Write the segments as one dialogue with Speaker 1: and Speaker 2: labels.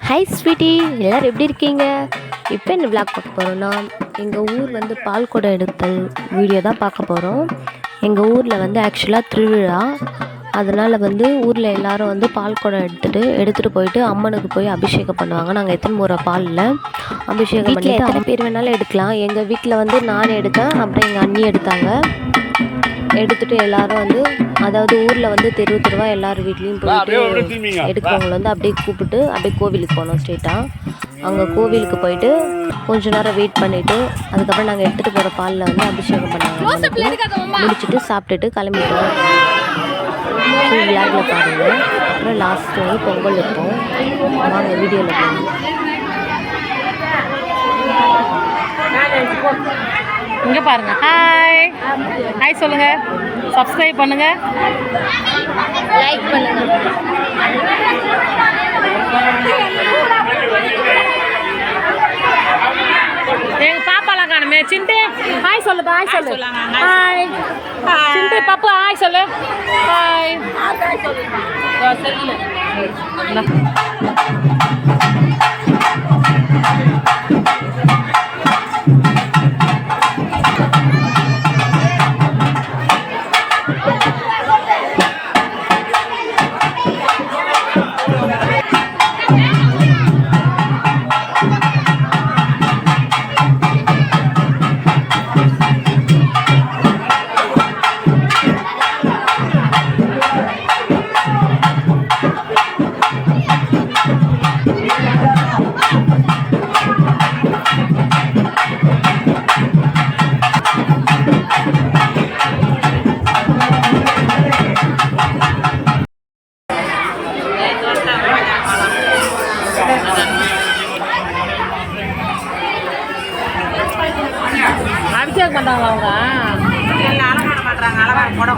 Speaker 1: Hi sweetie, எல்லோரும் எப்படி இருக்கீங்க? இப்போ என்ன விளாக் பார்க்க போகிறோன்னா, எங்கள் ஊர் வந்து பால் குடம் எடுத்தல் வீடியோ தான் பார்க்க போகிறோம். எங்கள் ஊரில் வந்து ஆக்சுவலாக திருவிழா, அதனால் வந்து ஊரில் எல்லோரும் வந்து பால் குடம் எடுத்துகிட்டு போயிட்டு அம்மனுக்கு போய் அபிஷேகம் பண்ணுவாங்க. நாங்கள் எத்தனை முறை பாலில் அபிஷேகம் பண்ணிட்டு எத்தனை பேர் வேணாலும் எடுக்கலாம். எங்கள் வீட்டில் வந்து நான் எடுத்தேன், அப்புறம் எங்கள் அண்ணி எடுத்தாங்க. எடுத்துகிட்டு எல்லோரும் வந்து, அதாவது ஊரில் வந்து தெருவா எல்லார் வீட்லேயும் போயிட்டு எடுக்கிறவங்கள வந்து அப்படியே கூப்பிட்டு அப்படியே கோவிலுக்கு போனோம். ஸ்ட்ரெயிட்டாக அங்கே கோவிலுக்கு போயிட்டு கொஞ்ச நேரம் வெயிட் பண்ணிவிட்டு அதுக்கப்புறம் நாங்கள் எடுத்துகிட்டு போகிற பாலில் வந்து அபிஷேகம் பண்ணாங்க. முடிச்சுட்டு சாப்பிட்டுட்டு கிளம்பிட்டோம். விளையாடில் பாருங்கள். அப்புறம் லாஸ்ட்டு வந்து பொங்கல் வைப்போம். வாங்க வீடியோவில் போகணும்.
Speaker 2: இங்கே பாருங்க. ஹாய் ஹாய் சொல்லுங்க, சப்ஸ்கிரைப் பண்ணுங்க,
Speaker 1: லைக் பண்ணுங்க.
Speaker 2: எங்க பாப்பாலாம் காணுமே. சிண்டு ஹாய் சொல்லு, ஹாய் சொல்லு. ஹாய் சிண்டு பாப்பா ஹாய் சொல்லு. ஹாய் அபிஷேகம் பண்ணுறாங்களா அவங்க?
Speaker 3: அலங்காரம் பண்ணுறாங்க. அலங்காரம் போட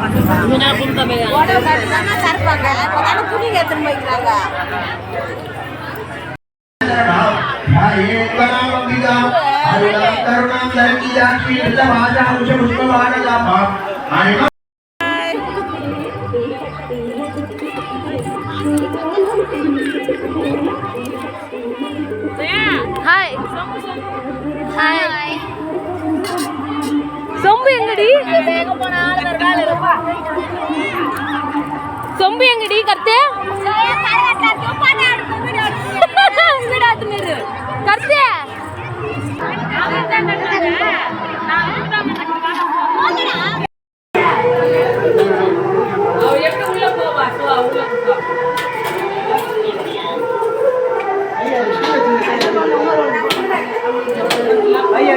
Speaker 3: துணி எடுத்துன்னு போய்க்கிறாங்க.
Speaker 1: Hi hi.
Speaker 2: சொம்பு எங்கடி? சொம்பு எங்கடி? கருத்து கருத்து
Speaker 3: ஐயா